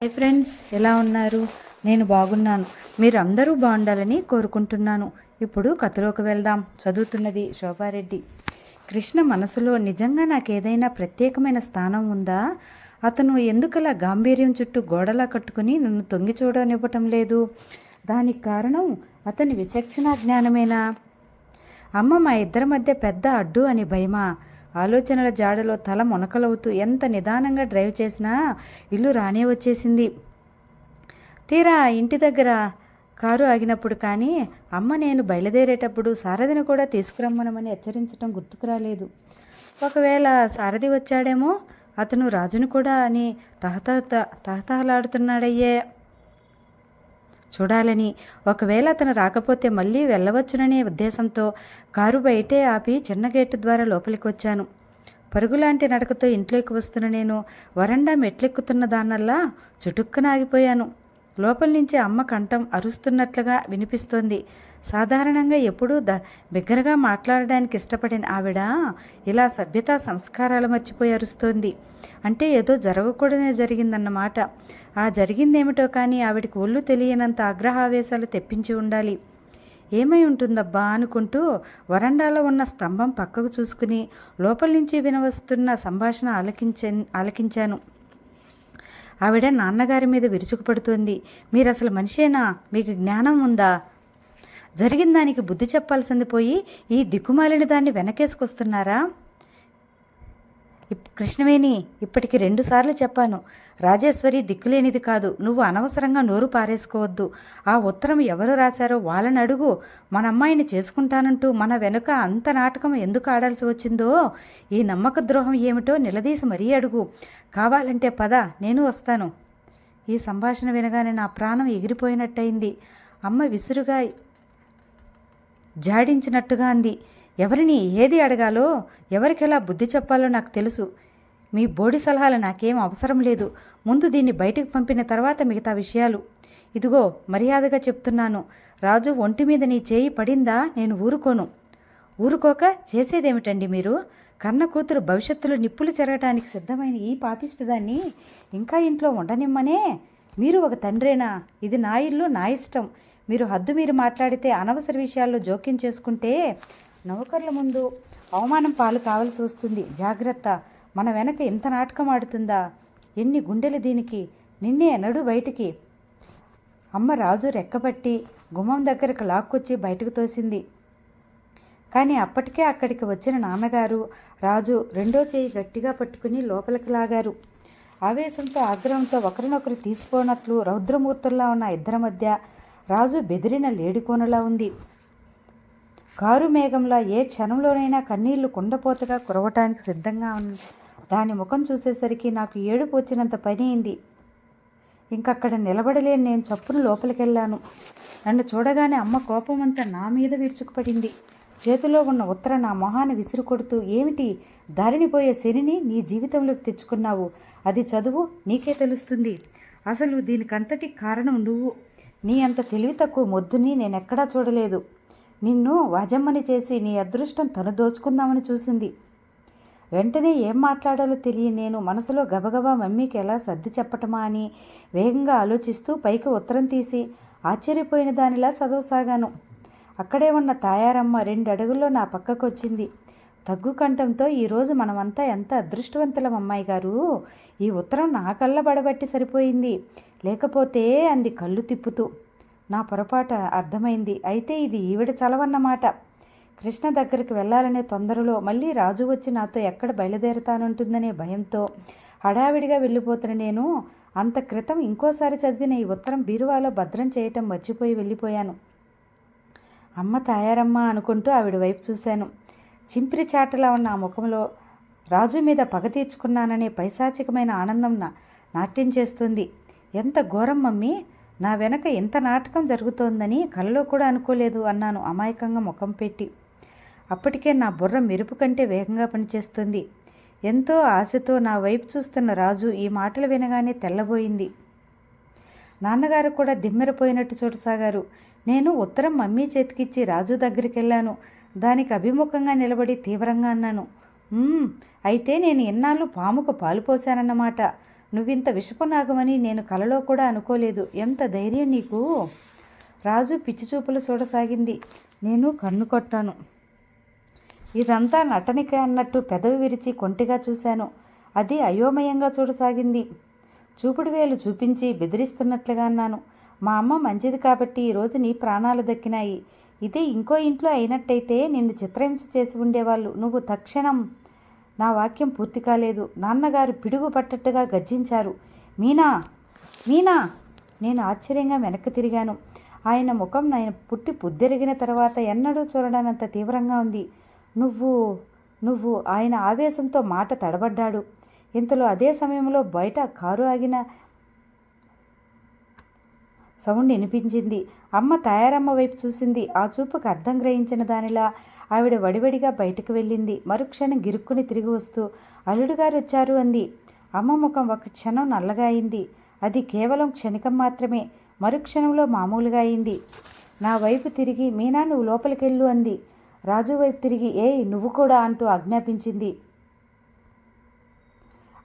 Hi friends, ఎలా ఉన్నారు? నేను బాగున్నాను. మీరు అందరూ బాగుండాలని కోరుకుంటున్నాను. ఇప్పుడు కథలోకి వెళ్దాం. చదువుతున్నది శోభారెడ్డి. కృష్ణ మనసులో నిజంగా నాకేదైనా ప్రత్యేకమైన స్థానం ఉందా? అతను ఎందుకలా గాంభీర్యం చుట్టూ గోడలా కట్టుకుని నన్ను తొంగి చూడనివ్వటం లేదు? దానికి కారణం అతని విచక్షణ జ్ఞానమేనా? అమ్మ మా ఇద్దరి మధ్య పెద్ద అడ్డు అని భయమా? ఆలోచనల జాడలో తల మునకలవుతూ ఎంత నిదానంగా డ్రైవ్ చేసినా ఇల్లు రానే వచ్చేసింది. తీరా ఇంటి దగ్గర కారు ఆగినప్పుడు కానీ అమ్మ నేను బయలుదేరేటప్పుడు సారథిని కూడా తీసుకురమ్మనమని హెచ్చరించడం గుర్తుకు రాలేదు. ఒకవేళ సారథి వచ్చాడేమో, అతను రాజును కూడా అని తహతహలాడుతున్నాడయ్యే చూడాలని. ఒకవేళ అతను రాకపోతే మళ్ళీ వెళ్ళవచ్చుననే ఉద్దేశంతో కారు బయటే ఆపి చిన్న గేటు ద్వారా లోపలికి వచ్చాను. పరుగులాంటి నడకతో ఇంట్లోకి వస్తున్న నేను వరండా మెట్లెక్కుతున్న దానల్లా చుటుక్కన ఆగిపోయాను. లోపల నుంచి అమ్మ కంఠం అరుస్తున్నట్లుగా వినిపిస్తోంది. సాధారణంగా ఎప్పుడూ బిగ్గరగా మాట్లాడడానికి ఇష్టపడిన ఆవిడ ఇలా సభ్యతా సంస్కారాలు మర్చిపోయి అరుస్తోంది. అంటే ఏదో జరగకూడనే జరిగిందన్నమాట. ఆ జరిగిందేమిటో కానీ ఆవిడికి ఒళ్ళు తెలియనంత ఆగ్రహావేశాలు తెప్పించి ఉండాలి. ఏమై ఉంటుందబ్బా అనుకుంటూ వరండాలో ఉన్న స్తంభం పక్కకు చూసుకుని లోపల నుంచి వినవస్తున్న సంభాషణ ఆలకించాను. ఆవిడ నాన్నగారి మీద విరుచుకుపడుతోంది. మీరు అసలు మనిషేనా? మీకు జ్ఞానం ఉందా? జరిగిన దానికి బుద్ధి చెప్పాల్సింది పోయి ఈ దిక్కుమాలిన దాన్ని వెనకేసుకొస్తున్నారా? కృష్ణవేణి, ఇప్పటికి 2 సార్లు చెప్పాను. రాజేశ్వరి దిక్కులేనిది కాదు. నువ్వు అనవసరంగా నోరు పారేసుకోవద్దు. ఆ ఉత్తరం ఎవరు రాశారో వాళ్ళని అడుగు. మన అమ్మాయిని చేసుకుంటానంటూ మన వెనుక అంత నాటకం ఎందుకు ఆడాల్సి వచ్చిందో, ఈ నమ్మక ద్రోహం ఏమిటో నిలదీసి మరీ అడుగు. కావాలంటే పద, నేను వస్తాను. ఈ సంభాషణ వినగానే నా ప్రాణం ఎగిరిపోయినట్టయింది. అమ్మ విసురుగా జాడించినట్టుగా అంది. ఎవరిని ఏది అడగాలో, ఎవరికెలా బుద్ధి చెప్పాలో నాకు తెలుసు. మీ బోడి సలహాలు నాకేం అవసరం లేదు. ముందు దీన్ని బయటకు పంపిన తర్వాత మిగతా విషయాలు. ఇదిగో మర్యాదగా చెప్తున్నాను. రాజు ఒంటి మీద నీ చేయి పడిందా నేను ఊరుకోను. ఊరుకోక చేసేదేమిటండి మీరు? కన్న కూతురు భవిష్యత్తులో నిప్పులు చెరగటానికి సిద్ధమైన ఈ పాపిష్టదాన్ని ఇంకా ఇంట్లో ఉండనిమ్మనే? మీరు ఒక తండ్రేనా? ఇది నా ఇల్లు, నా ఇష్టం. మీరు హద్దు మీరు మాట్లాడితే, అనవసర విషయాల్లో జోక్యం చేసుకుంటే నౌకర్ల ముందు అవమానం పాలు కావలసి వస్తుంది. జాగ్రత్త. మన వెనక ఎంత నాటకం ఆడుతుందా? ఎన్ని గుండెలు దీనికి! నిన్నే నడు బయటికి. అమ్మ రాజు రెక్కబట్టి గుమ్మం దగ్గరకు లాక్కొచ్చి బయటకు తోసింది. కానీ అప్పటికే అక్కడికి వచ్చిన నాన్నగారు రాజు రెండో చేయి గట్టిగా పట్టుకుని లోపలికి లాగారు. ఆవేశంతో ఆగ్రహంతో ఒకరినొకరు తీసిపోనట్లు రౌద్రమూర్తుల్లా ఉన్న ఇద్దరి మధ్య రాజు బెదిరిన లేడికోనలా ఉంది. కారు మేఘంలా ఏ క్షణంలోనైనా కన్నీళ్లు కుండపోతగా కురవటానికి సిద్ధంగా ఉంది. దాని ముఖం చూసేసరికి నాకు ఏడుపు వచ్చినంత పని అయింది. ఇంకక్కడ నిలబడలేని నేను చప్పున లోపలికెళ్ళాను. నన్ను చూడగానే అమ్మ కోపమంతా నా మీద విరుచుకుపడింది. చేతిలో ఉన్న ఉత్తరం నా మొహాన విసురు కొడుతూ, ఏమిటి దారిని పోయే శనిని నీ జీవితంలోకి తెచ్చుకున్నావు? అది చదువు, నీకే తెలుస్తుంది. అసలు దీనికంతటి కారణం నువ్వు. నీ అంత తెలివి తక్కువ మొద్దుని నేనెక్కడా చూడలేదు. నిన్ను వాజమ్మని చేసి నీ అదృష్టం తను దోచుకుందామని చూసింది. వెంటనే ఏం మాట్లాడాలో తెలియ నేను మనసులో గబగబా మమ్మీకి ఎలా సర్ది చెప్పటమా అని వేగంగా ఆలోచిస్తూ పైకి ఉత్తరం తీసి ఆశ్చర్యపోయిన దానిలా చదవసాగాను. అక్కడే ఉన్న తాయారమ్మ 2 అడుగుల్లో నా పక్కకు వచ్చింది. తగ్గు కంఠంతో, ఈరోజు మనమంతా ఎంత అదృష్టవంతులం అమ్మాయి గారు. ఈ ఉత్తరం నా కళ్ళబడబట్టి సరిపోయింది. లేకపోతే అంది కళ్ళు తిప్పుతూ. నా పొరపాటు అర్థమైంది. అయితే ఇది ఈవిడ చలవన్నమాట. కృష్ణ దగ్గరికి వెళ్ళాలనే తొందరలో మళ్ళీ రాజు వచ్చి నాతో ఎక్కడ బయలుదేరుతానంటుందనే భయంతో హడావిడిగా వెళ్ళిపోతున్న నేను అంత క్రితం ఇంకోసారి చదివిన ఈ ఉత్తరం బీరువాలో భద్రం చేయటం మర్చిపోయి వెళ్ళిపోయాను. అమ్మ తాయారమ్మ అనుకుంటూ ఆవిడ వైపు చూశాను. చింపిరి చాటలా ఉన్న ఆ ముఖంలో రాజు మీద పగ తీర్చుకున్నాననే పైశాచికమైన ఆనందం నాట్యం చేస్తుంది. ఎంత ఘోరం మమ్మీ! నా వెనక ఎంత నాటకం జరుగుతోందని కలలో కూడా అనుకోలేదు అన్నాను అమాయకంగా ముఖం పెట్టి. అప్పటికే నా బుర్ర మెరుపు కంటే వేగంగా పనిచేస్తుంది. ఎంతో ఆశతో నా వైపు చూస్తున్న రాజు ఈ మాటలు వినగానే తెల్లబోయింది. నాన్నగారు కూడా దిమ్మెరపోయినట్టు చూడసాగారు. నేను ఉత్తరం మమ్మీ చేతికిచ్చి రాజు దగ్గరికి వెళ్ళాను. దానికి అభిముఖంగా నిలబడి తీవ్రంగా అన్నాను, అయితే నేను ఎన్నాళ్ళు పాముకు పాలు పోశానన్నమాట. నువ్వింత విషపు నాగమని నేను కలలో కూడా అనుకోలేదు. ఎంత ధైర్యం నీకు? రాజు పిచ్చి చూపులు చూడసాగింది. నేను కన్ను కొట్టాను. ఇదంతా నటనిక అన్నట్టు పెదవి విరిచి కొంటిగా చూశాను. అది అయోమయంగా చూడసాగింది. చూపుడు వేలు చూపించి బెదిరిస్తున్నట్లుగా అన్నాను. మా అమ్మ మంచిది కాబట్టి ఈరోజు నీ ప్రాణాలు దక్కినాయి. ఇదే ఇంకో ఇంట్లో అయినట్టయితే నిన్ను చిత్రహింస చేసి ఉండేవాళ్ళు. నువ్వు తక్షణం. నా వాక్యం పూర్తి కాలేదు. నాన్నగారు పిడుగు పట్టట్టుగా గర్జించారు. మీనా, మీనా! నేను ఆశ్చర్యంగా వెనక్కి తిరిగాను. ఆయన ముఖం నేను పుట్టి పుద్దెరిగిన తర్వాత ఎన్నడూ చూడడానంత తీవ్రంగా ఉంది. నువ్వు ఆయన ఆవేశంతో మాట తడబడ్డాడు. ఇంతలో అదే సమయంలో బయట కారు ఆగిన సౌండ్ వినిపించింది. అమ్మ తయారమ్మ వైపు చూసింది. ఆ చూపుకు అర్థం గ్రహించిన దానిలా ఆవిడ వడివడిగా బయటకు వెళ్ళింది. మరుక్షణం గిరుక్కుని తిరిగి వస్తూ అల్లుడు గారు వచ్చారు అంది. అమ్మ ముఖం ఒక క్షణం నల్లగా అయింది. అది కేవలం క్షణికం మాత్రమే. మరుక్షణంలో మామూలుగా అయింది. నా వైపు తిరిగి మీనా నువ్వు లోపలికెళ్ళు అంది. రాజు వైపు తిరిగి ఏయ్ నువ్వు కూడా అంటూ ఆజ్ఞాపించింది.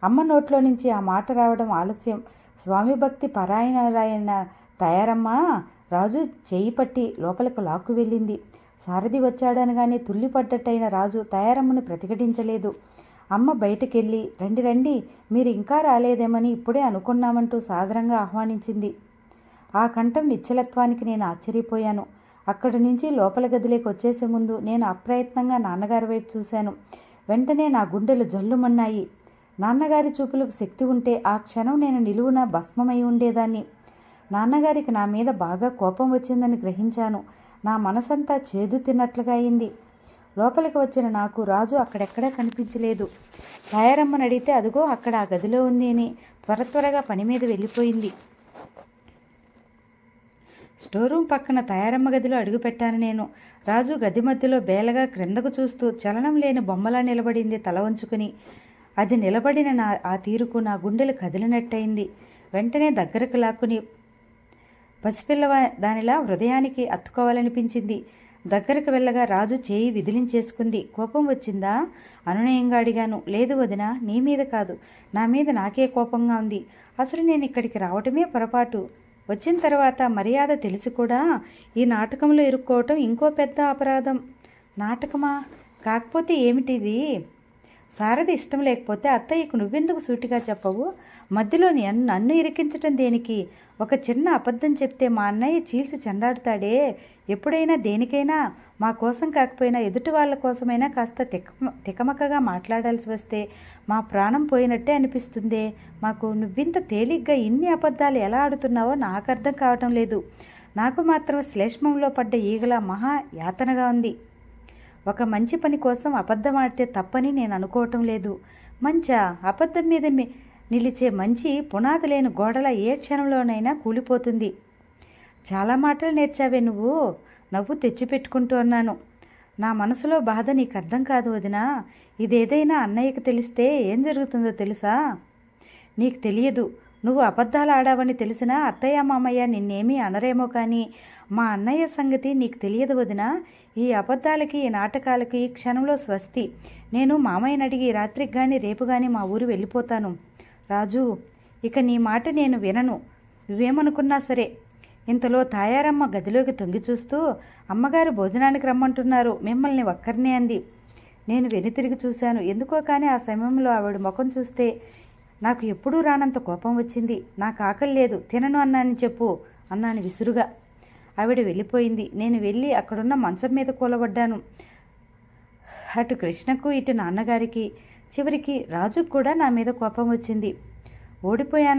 అమ్మ నోట్లో నుంచి ఆ మాట రావడం ఆలస్యం. స్వామి భక్తి పరాయణరాయణ తయారమ్మ రాజు చేయి పట్టి లోపలకు లాక్కు వెళ్ళింది. సారథి వచ్చాడనగానే తుల్లిపడ్డట్టయిన రాజు తయారమ్మను ప్రతిఘటించలేదు. అమ్మ బయటకెళ్ళి రండి రండి, మీరు ఇంకా రాలేదేమని ఇప్పుడే అనుకున్నామంటూ సాదరంగా ఆహ్వానించింది. ఆ కంఠం నిశ్చలత్వానికి నేను ఆశ్చర్యపోయాను. అక్కడి నుంచి లోపల గదిలోకి వచ్చేసే ముందు నేను అప్రయత్నంగా నాన్నగారి వైపు చూశాను. వెంటనే నా గుండెలు జల్లుమన్నాయి. నాన్నగారి చూపులకు శక్తి ఉంటే ఆ క్షణం నేను నిలువున భస్మమై ఉండేదాన్ని. నాన్నగారికి నా మీద బాగా కోపం వచ్చిందని గ్రహించాను. నా మనసంతా చేదు తిన్నట్లుగా అయింది. లోపలికి వచ్చిన నాకు రాజు అక్కడెక్కడా కనిపించలేదు. తయారమ్మని అడిగితే అదిగో అక్కడ ఆ గదిలో ఉంది అని త్వరగా పని మీద వెళ్ళిపోయింది. స్టోర్ రూమ్ పక్కన తయారమ్మ గదిలో అడుగుపెట్టాను నేను. రాజు గది మధ్యలో బేలగా క్రిందకు చూస్తూ చలనం లేని బొమ్మలా నిలబడింది తల వంచుకుని. అది నిలబడిన ఆ తీరుకు నా గుండెలు కదిలినట్టయింది. వెంటనే దగ్గరకు లాక్కుని పసిపిల్లవ దానిలా హృదయానికి అత్తుకోవాలనిపించింది. దగ్గరకు వెళ్ళగా రాజు చేయి విదిలించేసుకుంది. కోపం వచ్చిందా? అనునయంగా అడిగాను. లేదు వదినా, నీ మీద కాదు, నా మీద నాకే కోపంగా ఉంది. అసలు నేను ఇక్కడికి రావటమే పొరపాటు. వచ్చిన తర్వాత మర్యాద తెలిసి కూడా ఈ నాటకంలో ఇరుక్కోవటం ఇంకో పెద్ద అపరాధం. నాటకమా? కాకపోతే ఏమిటిది? సారథి ఇష్టం లేకపోతే అత్తయ్యకు నువ్వెందుకు సూటిగా చెప్పవు? మధ్యలో నన్ను ఇరికించటం దేనికి? ఒక చిన్న అబద్ధం చెప్తే మా అన్నయ్య చీల్చి చెండాడుతాడే. ఎప్పుడైనా దేనికైనా మా కోసం కాకపోయినా ఎదుటి వాళ్ళ కోసమైనా కాస్త తికమకగా మాట్లాడాల్సి వస్తే మా ప్రాణం పోయినట్టే అనిపిస్తుందే. మాకు నువ్వింత తేలిగ్గా ఇన్ని అబద్ధాలు ఎలా ఆడుతున్నావో నాకు అర్థం కావటం లేదు. నాకు మాత్రం శ్లేష్మంలో పడ్డ ఈగల మహా యాతనగా ఉంది. ఒక మంచి పని కోసం అబద్ధం ఆడితే తప్పని నేను అనుకోవటం లేదు. మంచా? అబద్ధం మీద నిలిచే మంచి పునాది లేని గోడల ఏ క్షణంలోనైనా కూలిపోతుంది. చాలా మాటలు నేర్చావే నువ్వు. నవ్వు తెచ్చిపెట్టుకుంటూ అన్నాను. నా మనసులో బాధ నీకు అర్థం కాదు వదినా. ఇదేదైనా అన్నయ్యకు తెలిస్తే ఏం జరుగుతుందో తెలుసా? నీకు తెలియదు. నువ్వు అబద్ధాలు ఆడావని తెలిసినా అత్తయ్య మామయ్య నిన్నేమీ అనరేమో కానీ మా అన్నయ్య సంగతి నీకు తెలియదు వదినా. ఈ అబద్ధాలకి ఈ నాటకాలకి ఈ క్షణంలో స్వస్తి. నేను మామయ్యని అడిగి రాత్రికి కానీ రేపు కానీ మా ఊరు వెళ్ళిపోతాను. రాజు, ఇక నీ మాట నేను వినను, నువ్వేమనుకున్నా సరే. ఇంతలో తాయారమ్మ గదిలోకి తొంగి చూస్తూ అమ్మగారు భోజనానికి రమ్మంటున్నారు, మిమ్మల్ని ఒక్కరినే అంది. నేను వెనుతిరిగి చూశాను. ఎందుకో కానీ ఆ సమయంలో ఆవిడ ముఖం చూస్తే నాకు ఎప్పుడూ రానంత కోపం వచ్చింది. నాకు ఆకలి లేదు, తినను అన్నానని చెప్పు అన్నాను విసురుగా. ఆవిడ వెళ్ళిపోయింది. నేను వెళ్ళి అక్కడున్న మంచం మీద కూలబడ్డాను. అటు కృష్ణకు ఇటు నాన్నగారికి, చివరికి రాజుకు కూడా నా మీద కోపం వచ్చింది. ఓడిపోయాను.